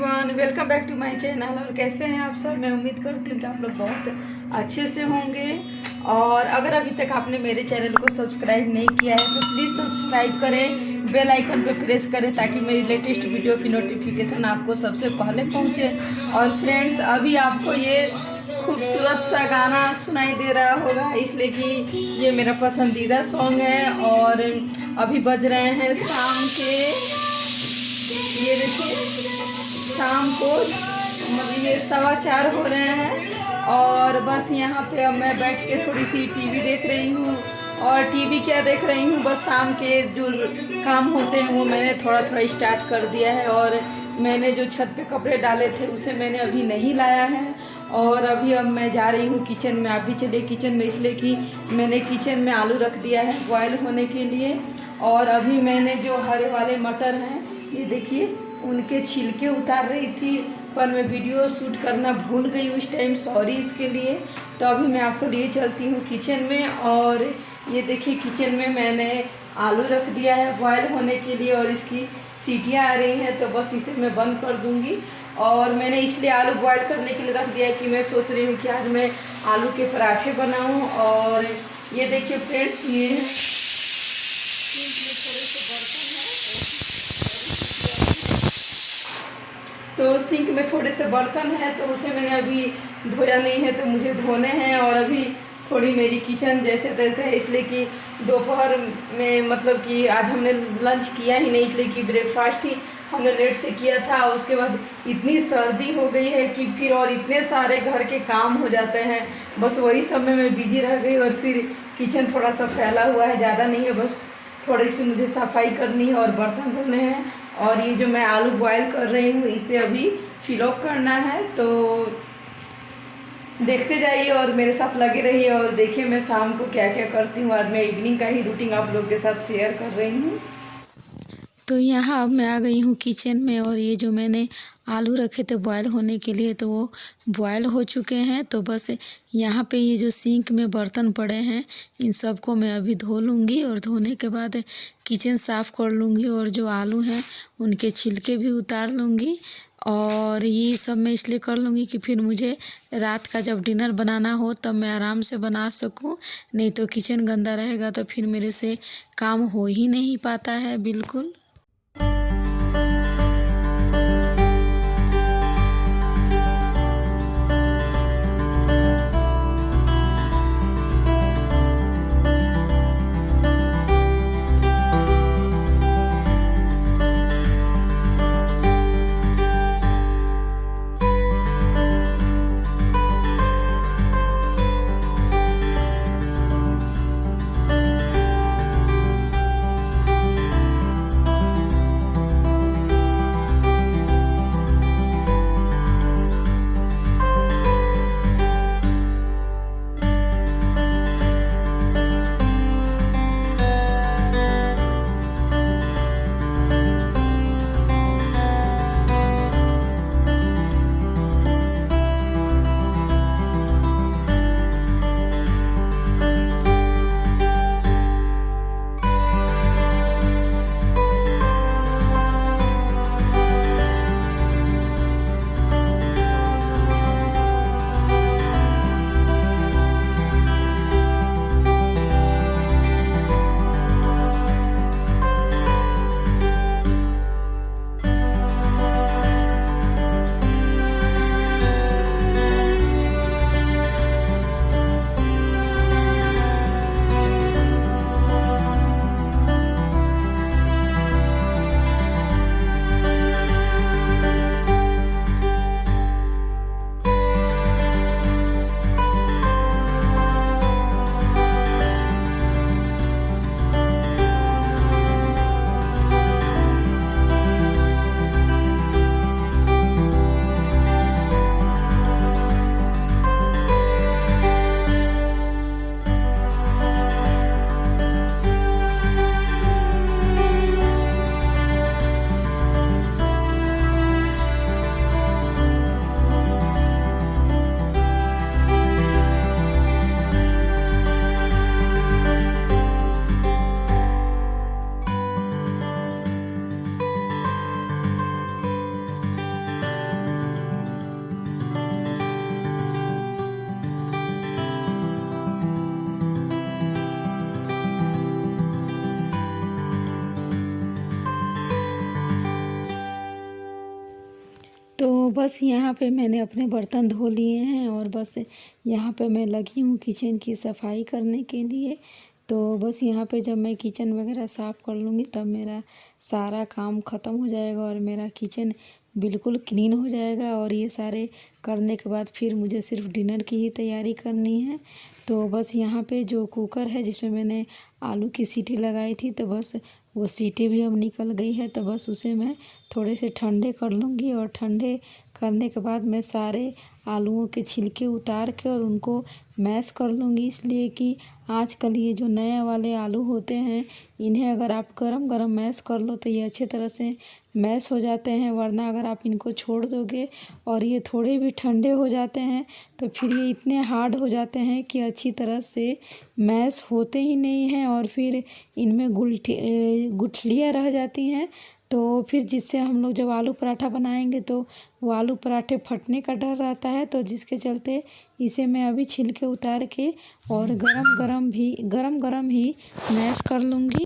Everyone, welcome back to my channel. और कैसे हैं आप सब? मैं उम्मीद करती हूँ कि आप लोग बहुत अच्छे से होंगे। और अगर अभी तक आपने मेरे चैनल को सब्सक्राइब नहीं किया है तो प्लीज़ सब्सक्राइब करें, बेल आइकन पे प्रेस करें ताकि मेरी लेटेस्ट वीडियो की नोटिफिकेशन आपको सबसे पहले पहुँचे। और फ्रेंड्स, अभी आपको ये खूबसूरत सा गाना सुनाई दे रहा होगा इसलिए कि ये मेरा पसंदीदा सॉन्ग है। और अभी बज रहे हैं शाम के, ये देखिए शाम को मतलब ये 4:15 हो रहे हैं। और बस यहाँ पे अब मैं बैठ के थोड़ी सी टीवी देख रही हूँ। और टीवी क्या देख रही हूँ, बस शाम के जो काम होते हैं वो मैंने थोड़ा थोड़ा स्टार्ट कर दिया है। और मैंने जो छत पे कपड़े डाले थे उसे मैंने अभी नहीं लाया है। और अब मैं जा रही हूँ किचन में। आप भी चले किचन में, इसलिए कि मैंने किचन में आलू रख दिया है बॉयल होने के लिए। और अभी मैंने जो हरे वाले मटर हैं, ये देखिए उनके छिलके उतार रही थी, पर मैं वीडियो शूट करना भूल गई उस टाइम, सॉरी इसके लिए। तो अभी मैं आपको लिए चलती हूँ किचन में। और ये देखिए किचन में मैंने आलू रख दिया है बॉयल होने के लिए और इसकी सीटियाँ आ रही हैं, तो बस इसे मैं बंद कर दूँगी। और मैंने इसलिए आलू बॉयल करने के लिए रख दिया कि मैं सोच रही हूँ कि आज मैं आलू के पराठे बनाऊँ। और ये देखिए फ्रेंड्स, ये तो सिंक में थोड़े से बर्तन हैं तो उसे मैंने अभी धोया नहीं है, तो मुझे धोने हैं। और अभी थोड़ी मेरी किचन जैसे तैसे है, इसलिए कि दोपहर में मतलब कि आज हमने लंच किया ही नहीं, इसलिए कि ब्रेकफास्ट ही हमने लेट से किया था। उसके बाद इतनी सर्दी हो गई है कि फिर और इतने सारे घर के काम हो जाते हैं, बस वही सब में मैं बिजी रह गई। और फिर किचन थोड़ा सा फैला हुआ है, ज़्यादा नहीं है, बस थोड़ी सी मुझे सफाई करनी है और बर्तन धोने हैं। और ये जो मैं आलू बॉयल कर रही हूँ इसे अभी फिलअप करना है, तो देखते जाइए और मेरे साथ लगे रहिए। और देखिए मैं शाम को क्या क्या करती हूँ। आज मैं इवनिंग का ही रूटीन आप लोग के साथ शेयर कर रही हूँ। तो यहाँ अब मैं आ गई हूँ किचन में। और ये जो मैंने आलू रखे थे बॉयल होने के लिए तो वो बॉयल हो चुके हैं। तो बस यहाँ पे ये जो सिंक में बर्तन पड़े हैं इन सबको मैं अभी धो लूँगी। और धोने के बाद किचन साफ़ कर लूँगी और जो आलू हैं उनके छिलके भी उतार लूँगी। और ये सब मैं इसलिए कर लूँगी कि फिर मुझे रात का जब डिनर बनाना हो तब मैं आराम से बना सकूँ, नहीं तो किचन गंदा रहेगा तो फिर मेरे से काम हो ही नहीं पाता है बिल्कुल। तो बस यहाँ पे मैंने अपने बर्तन धो लिए हैं और बस यहाँ पे मैं लगी हूँ किचन की सफाई करने के लिए। तो बस यहाँ पे जब मैं किचन वगैरह साफ़ कर लूँगी तब मेरा सारा काम ख़त्म हो जाएगा और मेरा किचन बिल्कुल क्लीन हो जाएगा। और ये सारे करने के बाद फिर मुझे सिर्फ डिनर की ही तैयारी करनी है। तो बस यहाँ पे जो कुकर है जिसमें मैंने आलू की सीटी लगाई थी, तो बस वो सीटी भी अब निकल गई है। तो बस उसे मैं थोड़े से ठंडे कर लूँगी और ठंडे करने के बाद मैं सारे आलूओं के छिलके उतार के और उनको मैश कर लूँगी। इसलिए कि आजकल ये जो नए वाले आलू होते हैं, इन्हें अगर आप गरम गरम मैश कर लो तो ये अच्छे तरह से मैश हो जाते हैं। वरना अगर आप इनको छोड़ दोगे और ये थोड़े भी ठंडे हो जाते हैं तो फिर ये इतने हार्ड हो जाते हैं कि अच्छी तरह से मैश होते ही नहीं हैं और फिर इनमें गुठलियाँ रह जाती हैं। तो फिर जिससे हम लोग जब आलू पराठा बनाएंगे तो वो आलू पराठे फटने का डर रहता है। तो जिसके चलते इसे मैं अभी छिलके उतार के और गरम गरम ही मैश कर लूँगी।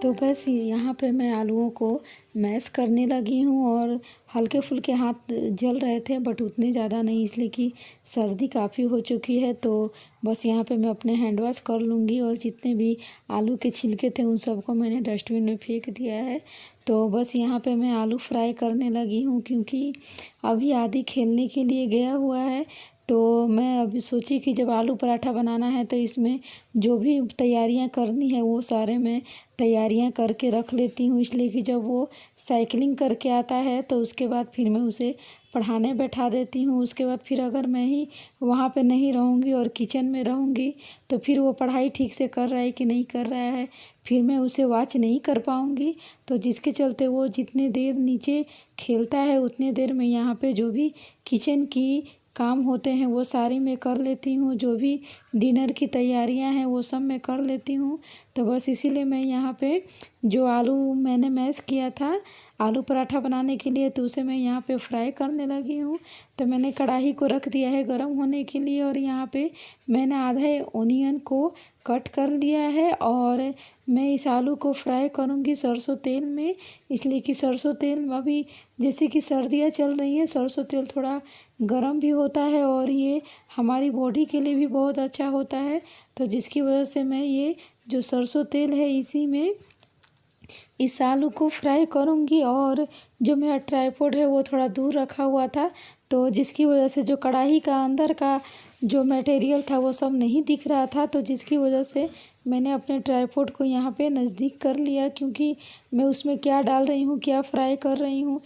तो बस यहाँ पे मैं आलूओं को मैश करने लगी हूँ और हल्के फुल्के हाथ जल रहे थे बट उतने ज़्यादा नहीं, इसलिए कि सर्दी काफ़ी हो चुकी है। तो बस यहाँ पे मैं अपने हैंड वॉश कर लूँगी और जितने भी आलू के छिलके थे उन सबको मैंने डस्टबिन में फेंक दिया है। तो बस यहाँ पे मैं आलू फ्राई करने लगी हूँ क्योंकि अभी आदि खेलने के लिए गया हुआ है। तो मैं अभी सोची कि जब आलू पराठा बनाना है तो इसमें जो भी तैयारियां करनी है वो सारे मैं तैयारियां करके रख लेती हूँ, इसलिए कि जब वो साइकिलिंग करके आता है तो उसके बाद फिर मैं उसे पढ़ाने बैठा देती हूँ। उसके बाद फिर अगर मैं ही वहाँ पे नहीं रहूँगी और किचन में रहूँगी तो फिर वो पढ़ाई ठीक से कर रहा है कि नहीं कर रहा है फिर मैं उसे वॉच नहीं कर पाऊँगी। तो जिसके चलते वो जितने देर नीचे खेलता है उतने देर मैं यहाँ पे जो भी किचन की काम होते हैं वो सारे मैं कर लेती हूँ। जो भी डिनर की तैयारियां हैं वो सब मैं कर लेती हूँ। तो बस इसीलिए मैं यहाँ पे जो आलू मैंने मैश किया था आलू पराठा बनाने के लिए, तो उसे मैं यहाँ पे फ्राई करने लगी हूँ। तो मैंने कढ़ाई को रख दिया है गरम होने के लिए और यहाँ पे मैंने आधे ओनियन को कट कर लिया है और मैं इस आलू को फ्राई करूँगी सरसों तेल में, इसलिए कि सरसों तेल अभी जैसे कि सर्दियाँ चल रही हैं, सरसों तेल थोड़ा गरम भी होता है और ये हमारी बॉडी के लिए भी बहुत अच्छा होता है। तो जिसकी वजह से मैं ये जो सरसों तेल है इसी में इस आलू को फ्राई करूँगी। और जो मेरा ट्राइपॉड है वो थोड़ा दूर रखा हुआ था, तो जिसकी वजह से जो कढ़ाई का अंदर का जो मटेरियल था वो सब नहीं दिख रहा था, तो जिसकी वजह से मैंने अपने ट्राइपॉड को यहाँ पे नज़दीक कर लिया, क्योंकि मैं उसमें क्या डाल रही हूँ, क्या फ्राई कर रही हूँ,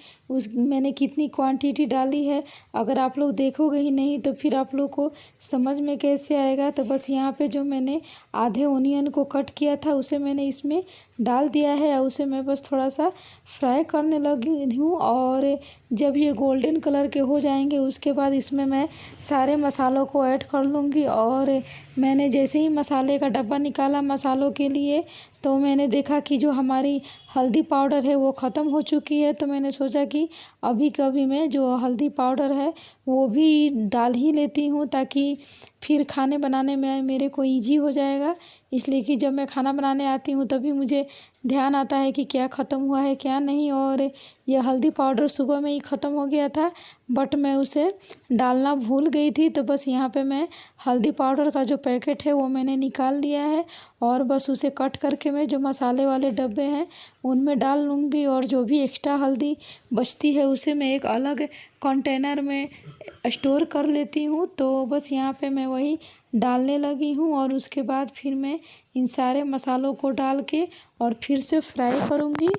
मैंने कितनी क्वांटिटी डाली है, अगर आप लोग देखोगे ही नहीं तो फिर आप लोग को समझ में कैसे आएगा। तो बस यहाँ पे जो मैंने आधे ओनियन को कट किया था उसे मैंने इसमें डाल दिया है और उसे मैं बस थोड़ा सा फ्राई करने लगी हूँ। और जब ये गोल्डन कलर के हो जाएंगे उसके बाद इसमें मैं सारे मसालों को ऐड कर लूँगी। और मैंने जैसे ही मसाले का डब्बा निकाला मसालों के लिए, तो मैंने देखा कि जो हमारी हल्दी पाउडर है वो ख़त्म हो चुकी है। तो मैंने सोचा कि अभी कभी मैं जो हल्दी पाउडर है वो भी डाल ही लेती हूँ, ताकि फिर खाने बनाने में मेरे को ईजी हो जाएगा। इसलिए कि जब मैं खाना बनाने आती हूँ तभी मुझे ध्यान आता है कि क्या ख़त्म हुआ है क्या नहीं। और यह हल्दी पाउडर सुबह में ही ख़त्म हो गया था, बट मैं उसे डालना भूल गई थी। तो बस यहाँ पे मैं हल्दी पाउडर का जो पैकेट है वो मैंने निकाल लिया है और बस उसे कट करके मैं जो मसाले वाले डब्बे हैं उनमें डाल लूँगी। और जो भी एक्स्ट्रा हल्दी बचती है उसे मैं एक अलग कंटेनर में स्टोर कर लेती हूँ। तो बस यहाँ पे मैं वही डालने लगी हूँ और उसके बाद फिर मैं इन सारे मसालों को डाल के और फिर से फ्राई करूँगी।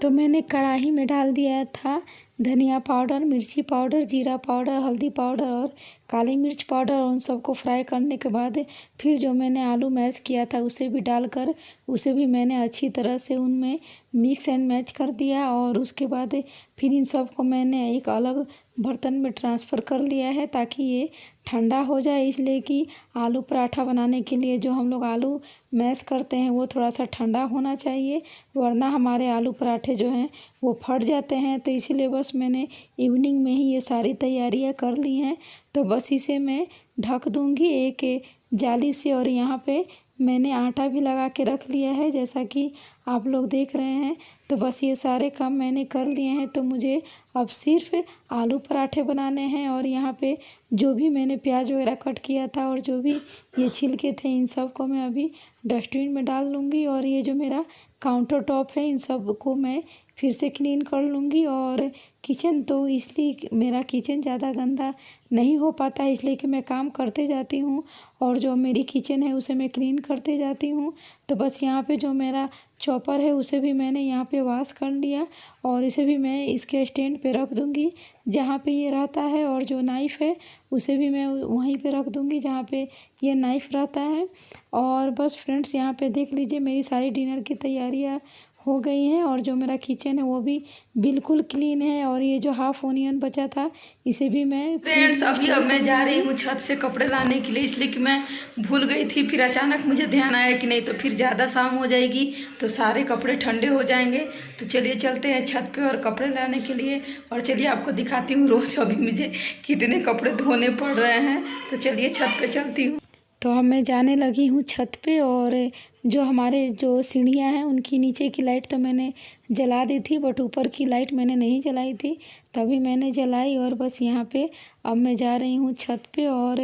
तो मैंने कढ़ाई में डाल दिया था धनिया पाउडर, मिर्ची पाउडर, जीरा पाउडर, हल्दी पाउडर और काली मिर्च पाउडर। और उन सबको फ्राई करने के बाद फिर जो मैंने आलू मैश किया था उसे भी डालकर उसे भी मैंने अच्छी तरह से उनमें मिक्स एंड मैच कर दिया। और उसके बाद फिर इन सबको मैंने एक अलग बर्तन में ट्रांसफ़र कर लिया है ताकि ये ठंडा हो जाए, इसलिए कि आलू पराठा बनाने के लिए जो हम लोग आलू मैश करते हैं वो थोड़ा सा ठंडा होना चाहिए, वरना हमारे आलू पराठे जो हैं वो फट जाते हैं। तो इसीलिए बस मैंने इवनिंग में ही ये सारी तैयारियां कर ली हैं। तो बस इसे मैं ढक दूँगी एक जाली से। और यहाँ पे मैंने आटा भी लगा के रख लिया है जैसा कि आप लोग देख रहे हैं। तो बस ये सारे काम मैंने कर लिए हैं। तो मुझे अब सिर्फ आलू पराठे बनाने हैं। और यहाँ पे जो भी मैंने प्याज वगैरह कट किया था और जो भी ये छिलके थे इन सब को मैं अभी डस्टबिन में डाल लूँगी। और ये जो मेरा काउंटर टॉप है इन सब को मैं फिर से क्लीन कर लूँगी। और किचन तो इसलिए मेरा किचन ज़्यादा गंदा नहीं हो पाता है, इसलिए कि मैं काम करते जाती हूँ और जो मेरी किचन है उसे मैं क्लीन करते जाती हूँ। तो बस यहाँ पे जो मेरा चॉपर है उसे भी मैंने यहाँ पे वॉश कर लिया और इसे भी मैं इसके स्टैंड पे रख दूँगी जहाँ पे ये रहता है। और जो नाइफ़ है उसे भी मैं वहीं पे रख दूँगी जहाँ पे ये नाइफ़ रहता है। और बस फ्रेंड्स यहाँ पे देख लीजिए मेरी सारी डिनर की तैयारियाँ हो गई हैं और जो मेरा किचन है वो भी बिल्कुल क्लीन है। और ये जो हाफ़ ओनियन बचा था इसे भी मैं फ्रेंड्स अब मैं जा रही हूँ छत से कपड़े लाने के लिए, इसलिए कि मैं भूल गई थी। फिर अचानक मुझे ध्यान आया कि नहीं तो फिर ज़्यादा शाम हो जाएगी तो सारे कपड़े ठंडे हो जाएंगे। तो चलिए चलते हैं छत पे और कपड़े लाने के लिए। और चलिए आपको दिखाती हूँ रोज़ अभी मुझे कितने कपड़े धोने पड़ रहे हैं। तो चलिए छत पे चलती हूँ। तो अब मैं जाने लगी हूँ छत पे। और जो हमारे जो सीढ़ियाँ हैं उनकी नीचे की लाइट तो मैंने जला दी थी, बट ऊपर की लाइट मैंने नहीं जलाई थी, तभी मैंने जलाई। और बस यहाँ पे अब मैं जा रही हूँ छत पे। और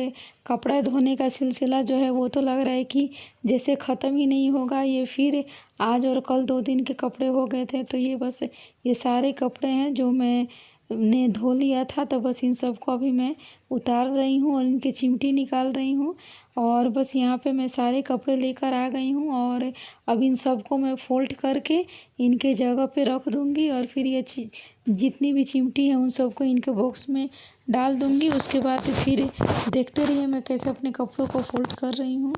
कपड़ा धोने का सिलसिला जो है वो तो लग रहा है कि जैसे ख़त्म ही नहीं होगा। ये फिर आज और कल 2 दिन के कपड़े हो गए थे। तो ये बस ये सारे कपड़े हैं जो मैंने धो लिया था। तो बस इन सब को अभी मैं उतार रही हूँ और इनकी चिमटी निकाल रही हूँ। और बस यहाँ पे मैं सारे कपड़े लेकर आ गई हूँ और अब इन सब को मैं फोल्ड करके इनके जगह पे रख दूँगी। और फिर ये जितनी भी चिमटी हैं उन सबको इनके बॉक्स में डाल दूँगी। उसके बाद फिर देखते रहिए मैं कैसे अपने कपड़ों को फोल्ड कर रही हूँ।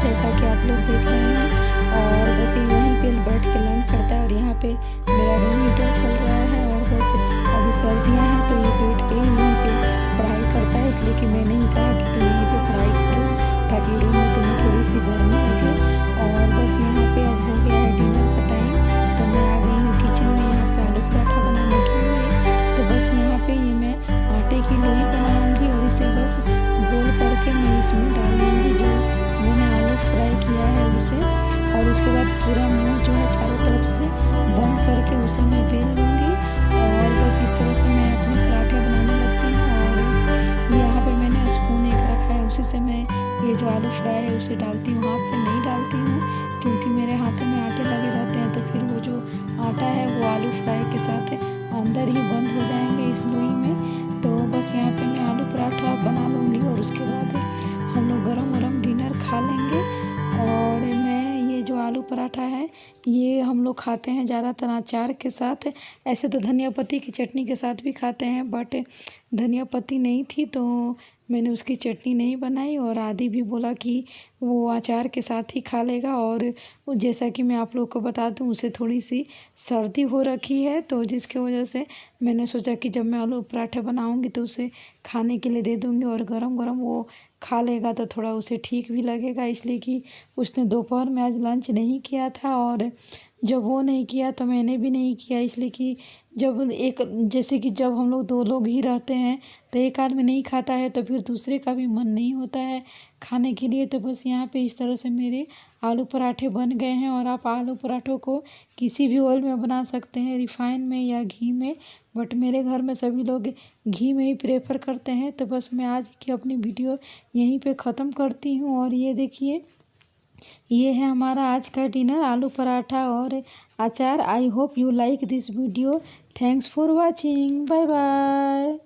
जैसा कि आप लोग देख रहे हैं। और बस यहीं पे बैठ के लर्न करता है। और यहाँ पे मेरा रूम हीटर चल रहा है और बस अभी सर्दियाँ हैं तो ये बेड पे ही यहीं पे पढ़ाई करता है, इसलिए कि मैंने ही कहा कि तुम यहीं पे पढ़ाई करो ताकि रूम में तुम्हें थोड़ी सी गर्मी लगे। और बस यहाँ पे अब हो गया है डिनर का टाइम, तो मैं आ गई हूँ किचन में यहाँ पे आलू पराठा बनाने के लिए। तो बस यहाँ पे ये मैं आटे की लोई बनाऊँगी और इसे बस गोल करके मैं इसमें डाल लूँगी जो मैंने आलू फ्राई किया है उसे। और उसके बाद पूरा मुंह जो है चारों तरफ से बंद करके उसे मैं बेल लूँगी। और बस इस तरह से मैं अपने पराठे बनाने लगती हूँ। और यहाँ पे मैंने स्पून एक रखा है, उसी से मैं ये जो आलू फ्राई है उसे डालती हूँ। हाथ से नहीं डालती हूँ क्योंकि मेरे हाथों में आटे लगे रहते हैं, तो फिर वो जो आटा है वो आलू फ्राई के साथ अंदर ही बंद हो जाएंगे इस लोई में। तो बस यहाँ पे मैं आलू पराठा बना लूँगी और उसके बाद हम लोग गरम गरम डिनर खा लेंगे। और मैं ये जो आलू पराठा है ये हम लोग खाते हैं ज़्यादातर अचार के साथ। ऐसे तो धनिया पत्ती की चटनी के साथ भी खाते हैं, बट धनिया पत्ती नहीं थी तो मैंने उसकी चटनी नहीं बनाई। और आदि भी बोला कि वो अचार के साथ ही खा लेगा। और जैसा कि मैं आप लोग को बता दूं, उसे थोड़ी सी सर्दी हो रखी है, तो जिसकी वजह से मैंने सोचा कि जब मैं आलू पराठे बनाऊंगी तो उसे खाने के लिए दे दूंगी और गरम गरम वो खा लेगा तो थोड़ा उसे ठीक भी लगेगा। इसलिए कि उसने दोपहर में आज लंच नहीं किया था और जब वो नहीं किया तो मैंने भी नहीं किया। इसलिए कि जैसे कि जब हम लोग 2 लोग ही रहते हैं तो एक आदमी नहीं खाता है तो फिर दूसरे का भी मन नहीं होता है खाने के लिए। तो बस यहाँ पे इस तरह से मेरे आलू पराठे बन गए हैं। और आप आलू पराठों को किसी भी ऑयल में बना सकते हैं, रिफाइन में या घी में, बट मेरे घर में सभी लोग घी में ही प्रेफर करते हैं। तो बस मैं आज की अपनी वीडियो यहीं पे ख़त्म करती हूँ। और ये देखिए, ये है हमारा आज का डिनर, आलू पराठा और अचार। I hope you like this video. Thanks for watching. Bye bye.